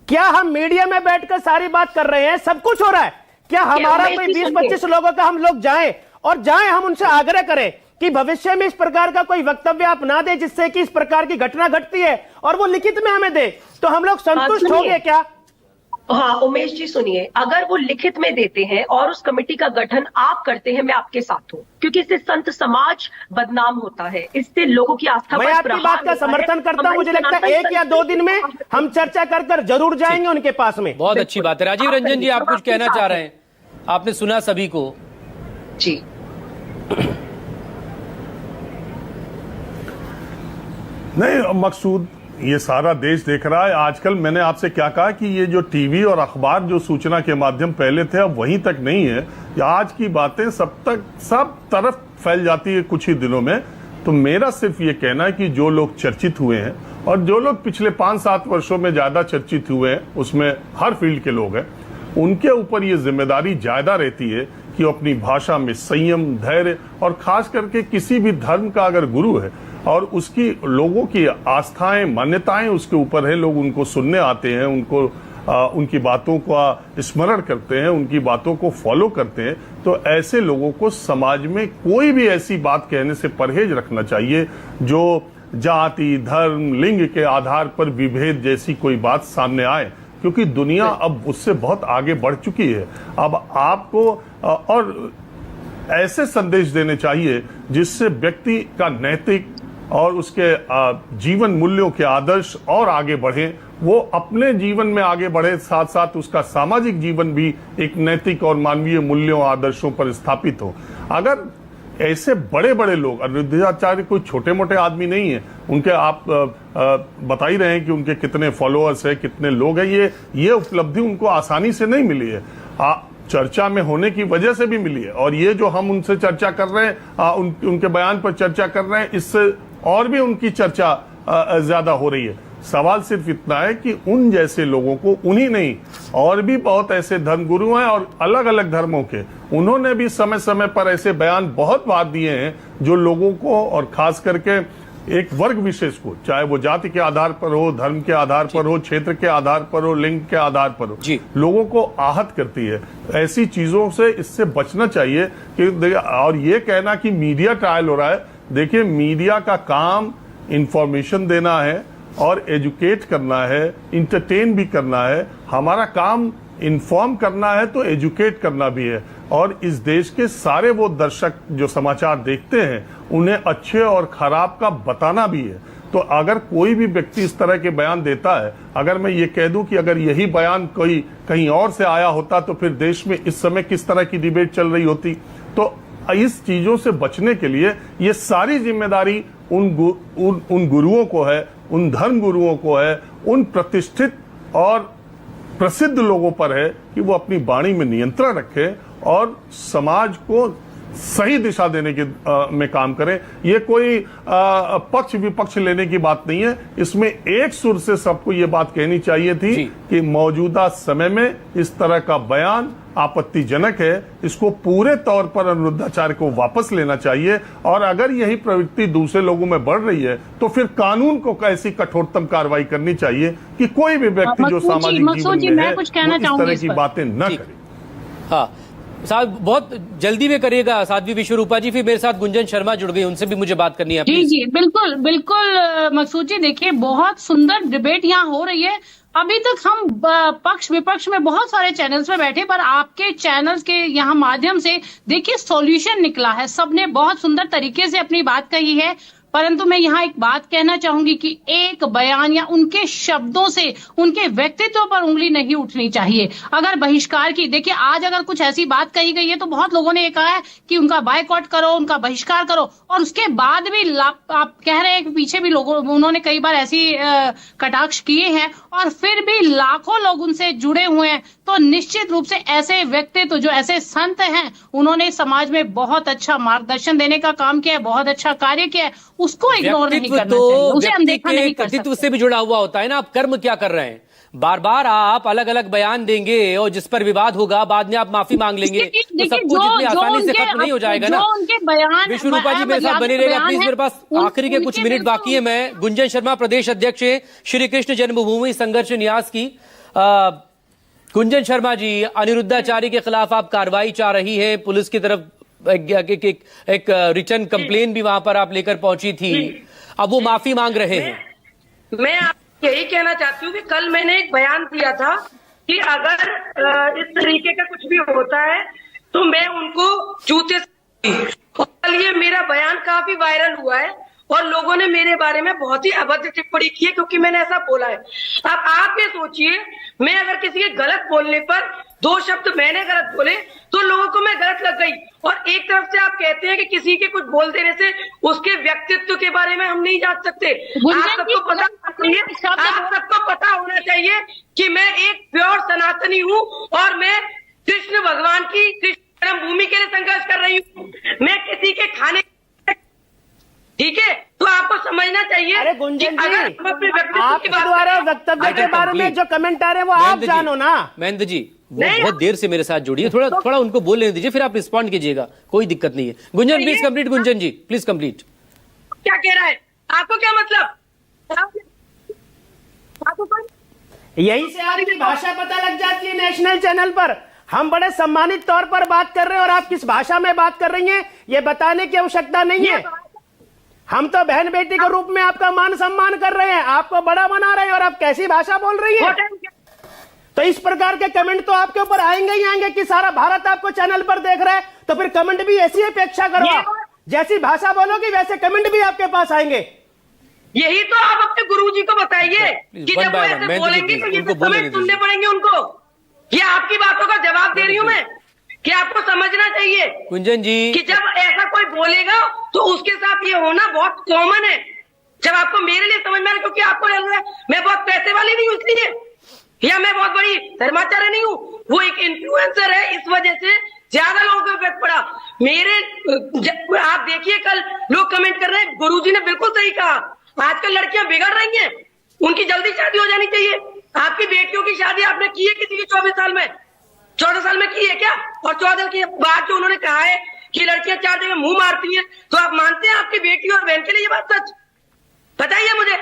क्या हम मीडिया में बैठकर सारी बात कर रहे हैं, सब कुछ हो रहा है, क्या हमारा कोई 20-25 लोगों का हम लोग जाएं और हम उनसे आग्रह करें कि भविष्य में इस प्रकार का कोई वक्तव्य आप ना दे जिससे कि इस प्रकार की घटना घटती है और वो लिखित में हमें दे, तो हम लोग संतुष्ट होंगे क्या? हाँ उमेश जी सुनिए, अगर वो लिखित में देते हैं और उस कमेटी का गठन आप करते हैं, मैं आपके साथ हूँ, क्योंकि इससे संत समाज बदनाम होता है, इससे लोगों की आस्था मैं आपकी बात का समर्थन करता हूँ। मुझे लगता है 1 या 2 दिन में हम चर्चा कर जरूर जाएंगे उनके पास में। बहुत अच्छी बात है। राजीव रंजन जी, आप कुछ कहना चाह रहे हैं? आपने सुना सभी को जी। नहीं, मकसूद ये सारा देश देख रहा है। आजकल मैंने आपसे क्या कहा कि ये जो टीवी और अखबार जो सूचना के माध्यम पहले थे अब वहीं तक नहीं है, आज की बातें सब तरफ फैल जाती है कुछ ही दिनों में। तो मेरा सिर्फ ये कहना है कि जो लोग चर्चित हुए हैं और जो लोग पिछले 5-7 वर्षों में ज्यादा चर्चित हुए हैं, उसमें हर फील्ड के लोग हैं, उनके ऊपर ये जिम्मेदारी ज्यादा रहती है कि वो अपनी भाषा में संयम, धैर्य और खास करके किसी भी धर्म का अगर गुरु है और उसकी लोगों की आस्थाएं, मान्यताएं उसके ऊपर है, लोग उनको सुनने आते हैं, उनको उनकी बातों का स्मरण करते हैं, उनकी बातों को फॉलो करते हैं, तो ऐसे लोगों को समाज में कोई भी ऐसी बात कहने से परहेज रखना चाहिए जो जाति, धर्म, लिंग के आधार पर विभेद जैसी कोई बात सामने आए, क्योंकि दुनिया अब उससे बहुत आगे बढ़ चुकी है। अब आपको और ऐसे संदेश देने चाहिए जिससे व्यक्ति का नैतिक और उसके जीवन मूल्यों के आदर्श और आगे बढ़े, वो अपने जीवन में आगे बढ़े, साथ साथ उसका सामाजिक जीवन भी एक नैतिक और मानवीय मूल्यों आदर्शों पर स्थापित हो। अगर ऐसे बड़े बड़े लोग, अनिरुद्धाचार्य कोई छोटे मोटे आदमी नहीं है, उनके आप बता ही रहे हैं कि उनके कितने फॉलोअर्स है, कितने लोग हैं, ये उपलब्धि उनको आसानी से नहीं मिली है, चर्चा में होने की वजह से भी मिली है। और ये जो हम उनसे चर्चा कर रहे हैं, उनके बयान पर चर्चा कर रहे हैं, इससे और भी उनकी चर्चा ज्यादा हो रही है। सवाल सिर्फ इतना है कि उन जैसे लोगों को, उन्हीं नहीं और भी बहुत ऐसे धर्मगुरु हैं और अलग अलग धर्मों के, उन्होंने भी समय समय पर ऐसे बयान बहुत बार दिए हैं जो लोगों को और खास करके एक वर्ग विशेष को, चाहे वो जाति के आधार पर हो, धर्म के आधार पर हो, क्षेत्र के आधार पर हो, लिंग के आधार पर हो, लोगों को आहत करती है। ऐसी चीजों से इससे बचना चाहिए। कि और ये कहना कि मीडिया ट्रायल हो रहा है, देखिए मीडिया का काम इंफॉर्मेशन देना है और एजुकेट करना है, इंटरटेन भी करना है। हमारा काम इन्फॉर्म करना है तो एजुकेट करना भी है। और इस देश के सारे वो दर्शक जो समाचार देखते हैं उन्हें अच्छे और खराब का बताना भी है। तो अगर कोई भी व्यक्ति इस तरह के बयान देता है, अगर मैं ये कह दूं कि अगर यही बयान कोई कहीं और से आया होता तो फिर देश में इस समय किस तरह की डिबेट चल रही होती। तो इस चीजों से बचने के लिए ये सारी जिम्मेदारी उन गुरुओं को है, उन धर्म गुरुओं को है, उन प्रतिष्ठित और प्रसिद्ध लोगों पर है कि वो अपनी वाणी में नियंत्रण रखें और समाज को सही दिशा देने के में काम करें। ये कोई पक्ष विपक्ष लेने की बात नहीं है। इसमें एक सुर से सबको ये बात कहनी चाहिए थी कि मौजूदा समय में इस तरह का बयान आपत्तिजनक है, इसको पूरे तौर पर अनिरुद्धाचार्य को वापस लेना चाहिए और अगर यही प्रवृत्ति दूसरे लोगों में बढ़ रही है तो फिर कानून को ऐसी कठोरतम कार्रवाई करनी चाहिए कि कोई भी व्यक्ति जो सामाजिक जीवन में है वो इस तरह की बातें न करे। हाँ साहब, बहुत जल्दी में करिएगा साध्वी विश्वरूपा जी, फिर मेरे साथ गुंजन शर्मा जुड़ गई, उनसे भी मुझे बात करनी है। जी जी बिल्कुल बिल्कुल मकसूद जी, देखिए बहुत सुंदर डिबेट यहाँ हो रही है। अभी तक हम पक्ष विपक्ष में बहुत सारे चैनल्स में बैठे, पर आपके चैनल्स के यहाँ माध्यम से देखिए सॉल्यूशन निकला है। सबने बहुत सुंदर तरीके से अपनी बात कही है, परंतु मैं यहाँ एक बात कहना चाहूंगी कि एक बयान या उनके शब्दों से उनके व्यक्तित्व पर उंगली नहीं उठनी चाहिए। अगर बहिष्कार की, देखिए आज अगर कुछ ऐसी बात कही गई है तो बहुत लोगों ने ये कहा है कि उनका बायकॉट करो, उनका बहिष्कार करो, और उसके बाद भी आप कह रहे हैं कि पीछे भी लोगों उन्होंने कई बार ऐसी कटाक्ष किए हैं और फिर भी लाखों लोग उनसे जुड़े हुए हैं, तो निश्चित रूप से ऐसे व्यक्तित्व जो ऐसे संत हैं उन्होंने समाज में बहुत अच्छा मार्गदर्शन देने का काम किया है, बहुत अच्छा कार्य किया है, उसको इग्नोर नहीं करना चाहिए, उसे अनदेखा नहीं कर सकते। व्यक्तित्व से भी जुड़ा हुआ होता है ना, आप कर्म क्या कर रहे हैं। बार बार आप अलग अलग बयान देंगे और जिस पर विवाद होगा बाद में आप माफी मांग लेंगे तो सब कुछ इतनी आसानी से खत्म नहीं हो जाएगा ना। विश्वरूपा जी मेरे साथ बने रहेगा प्लीज, मेरे पास आखिरी के कुछ मिनट बाकी है। मैं गुंजन शर्मा प्रदेश अध्यक्ष है श्री कृष्ण जन्मभूमि संघर्ष न्यास की। गुंजन शर्मा जी, अनिरुद्धाचार्य के खिलाफ आप कार्रवाई चाह रही है, पुलिस की तरफ एक रिटर्न कंप्लेन भी वहां पर आप लेकर पहुंची थी, अब वो माफी मांग रहे हैं। मैं यही कहना चाहती हूँ कि कल मैंने एक बयान दिया था कि अगर इस तरीके का कुछ भी होता है तो मैं उनको जूते से, कल ये मेरा बयान काफी वायरल हुआ है और लोगों ने मेरे बारे में बहुत ही अभद्र टिप्पणी की है क्योंकि मैंने ऐसा बोला है। अब आप ये सोचिए, मैं अगर किसी के गलत बोलने पर 2 शब्द मैंने गलत बोले तो लोगों को मैं गलत लग गई, और एक तरफ से आप कहते हैं कि किसी के कुछ बोल देने से उसके व्यक्तित्व के बारे में हम नहीं जान सकते। आप सबको पता होना चाहिए कि मैं एक प्योर सनातनी हूँ और मैं कृष्ण भगवान की कृष्ण जन्मभूमि के लिए संघर्ष कर रही हूँ, मैं किसी के खाने, ठीक है, तो आपको समझना चाहिए। अरे गुंजन जी, आपके द्वारा वक्तव्य के बारे में जो कमेंट आ रहे हैं वो आप जानो ना। महेंद्र जी वो बहुत देर से मेरे साथ जुड़ी है, थोड़ा उनको बोल लेने दीजिए, फिर आप रिस्पॉन्ड कीजिएगा, कोई दिक्कत नहीं है। Gunjan please complete, Gunjan ji please complete. क्या कह रहा है, आपको क्या मतलब? यही से आपकी भाषा पता लग जाती है नेशनल चैनल पर। हम बड़े सम्मानित तौर पर बात कर रहे हैं और आप किस भाषा में बात कर रही हैं ये बताने की आवश्यकता नहीं है। हम तो बहन बेटी के रूप में आपका मान सम्मान कर रहे हैं, आपको बड़ा बना रहे हैं और आप कैसी भाषा बोल रही हैं। तो इस प्रकार के कमेंट तो आपके ऊपर आएंगे ही आएंगे कि सारा भारत आपको चैनल पर देख रहा है, तो फिर कमेंट भी ऐसी अपेक्षा करो, जैसी भाषा बोलोगी वैसे कमेंट भी आपके पास आएंगे। यही तो आप अपने गुरुजी को बताइए कि जब वो ऐसे बोलेंगे तो ये कमेंट सुनने पड़ेंगे उनको। ये आपकी बातों का जवाब दे रही हूं मैं कि आपको समझना चाहिए गुंजन जी कि जब ऐसा कोई बोलेगा तो उसके साथ ये होना बहुत कॉमन है। जब आपको मेरे लिए समझ में आ रहा है क्योंकि आपको लग रहा है मैं बहुत पैसे वाली नहीं हूं इसलिए, या मैं बहुत बड़ी धर्माचार्य नहीं हूं, वो एक इन्फ्लुएंसर है इस वजह से ज्यादा लोगों को इफेक्ट पड़ा। मेरे आप देखिए कल लोग कमेंट कर रहे हैं गुरुजी ने बिल्कुल सही कहा, आजकल लड़कियां बिगड़ रही हैं, उनकी जल्दी शादी हो जानी चाहिए। आपकी बेटियों की शादी आपने की है किसी की 24 साल में, 14 साल में की है क्या? और 14 के बाद जो उन्होंने कहा है कि लड़कियां 4 जगह मुंह मारती हैं, तो आप मानते हैं आपकी बेटी और बहन के लिए ये बात सच? बताइए मुझे,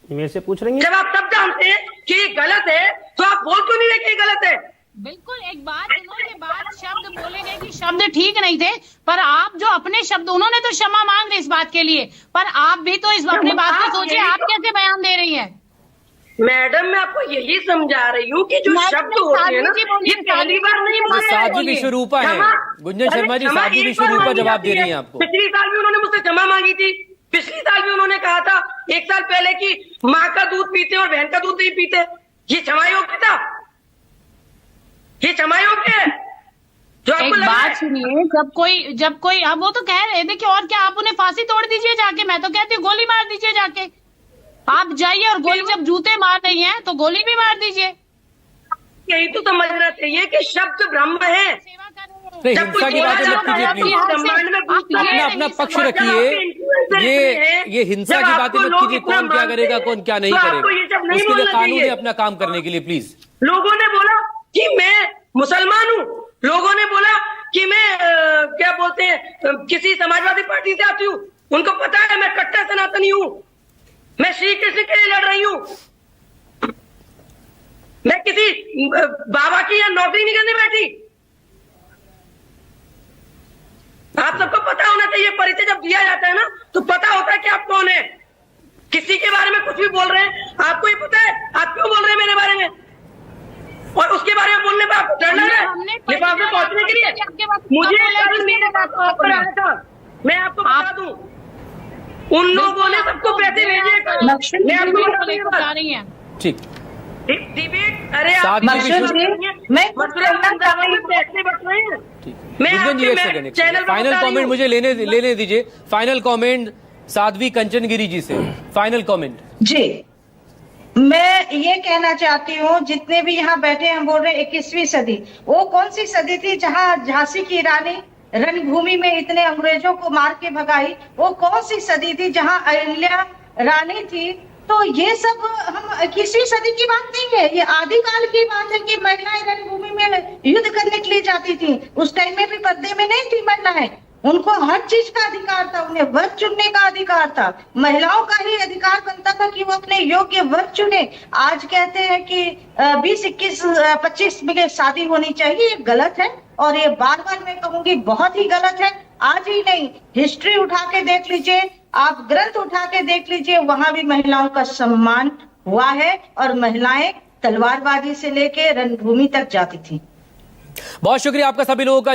मेरे से पूछ रही हैं। जब आप सब जानते हैं कि ये गलत है तो आप बोल क्यों नहीं रहे कि ये गलत है? बिल्कुल, एक बात इन्होंने शब्द बोले गए कि शब्द ठीक नहीं थे, पर आप जो अपने शब्द, उन्होंने तो क्षमा मांग रहे इस बात के लिए, पर आप भी तो इस अपनी बात को सोचिए, आप कैसे बयान दे रही हैं? मैडम मैं आपको यही समझा रही हूँ कि जो शब्द होते हैं ना ये पहली बार नहीं बोले। साध्वी विश्वरूपा है गुंजन शर्मा जी, साध्वी विश्वरूपा जवाब दे रही हैं आपको। पिछली साल भी उन्होंने मुझसे क्षमा मांगी थी, पिछली साल भी उन्होंने कहा था 1 साल पहले कि माँ का दूध पीते और बहन का दूध नहीं पीते। ये क्षमा योग्य था? ये क्षमा योग्य है? जो आपको एक लग रहा है। बात सुनिए, जब कोई अब वो तो कह रहे हैं, देखिए, और क्या, आप उन्हें फांसी तोड़ दीजिए जाके, मैं तो कहती हूँ गोली मार दीजिए जाके। आप जाइए और गोली, जब जूते मार रही हैं तो गोली भी मार दीजिए। यही तो समझना चाहिए कि शब्द ब्रह्म है। नहीं, जब हिंसा की कोई बातें बोला मत कीजिए जाता है, प्लीज। आप ब्रह्मांड में घुसते हैं। अपना पक्ष जब रखिए। आपके influencer इतने हैं, ये हिंसा जब की आपको बातें मत लोग कीजिए, इतना कौन क्या मानते करेगा हैं, कौन क्या नहीं तो आपको ये करेगा, सब नहीं उसके लिए बोलना कानून है चाहिए। अपना काम करने के लिए, प्लीज। लोगों ने बोला कि मैं मुसलमान हूँ, लोगों ने बोला कि मैं क्या बोलते हैं किसी समाजवादी पार्टी से आती हूँ, उनको पता है मैं कट्टर सनातनी हूँ, मैं श्री कृष्ण के लिए लड़ रही हूँ, मैं किसी बाबा की या नौकरी नहीं करने बैठी। आप सबको पता होना चाहिए, परिचय जब दिया जाता है ना तो पता होता है कि आप कौन है। किसी के बारे में कुछ भी बोल रहे हैं, आपको ये पता है आप क्यों बोल रहे हैं मेरे बारे में, और उसके बारे में बोलने पर आपको डर लग रहा है लिफाफे में पहुंचने के लिए। मुझे कल मेरे पास ऑफर आया था, मैं आपको बता दूं, उन लोगों ने सबको पैसे भेजे कल। मैं आपको बता रही है। ठीक, डिबेट, अरे साथ आप में मकसूद जी, मैं कुछ कहना चाह रही हूं। पैसे बच रहे हैं। मैं गुंजन जी, आपके एक सेकंड, चैनल पर फाइनल बता रही कमेंट हूं। मुझे लेने दीजिए। फाइनल कमेंट साध्वी कंचनगिरी जी से, फाइनल कमेंट। जी, मैं ये कहना चाहती हूँ, जितने भी यहाँ बैठे हैं बोल रहे हैं 21वीं सदी, वो कौन सी सदी थी जहाँ झांसी की रानी रणभूमि में इतने अंग्रेजों को मार के भगाई? वो कौन सी सदी थी जहाँ अहिल्या रानी थी? तो ये सब हम किसी सदी की बात नहीं है, ये आदिकाल की बात है कि महिलाएं रणभूमि में युद्ध करने के लिए जाती थी। उस टाइम में भी पर्दे में नहीं थी महिलाएं, उनको हर चीज का अधिकार था, उन्हें वर चुनने का अधिकार था। महिलाओं का ही अधिकार बनता था कि वो अपने योग्य वर चुने। आज कहते हैं कि 20, 21, 25 में शादी होनी चाहिए, ये गलत है, और ये बार बार मैं कहूंगी बहुत ही गलत है। आज ही नहीं, हिस्ट्री उठा के देख लीजिए, आप ग्रंथ उठा के देख लीजिए, वहां भी महिलाओं का सम्मान हुआ है, और महिलाएं तलवारबाजी से लेके रणभूमि तक जाती थी। बहुत शुक्रिया आपका सभी लोगों का।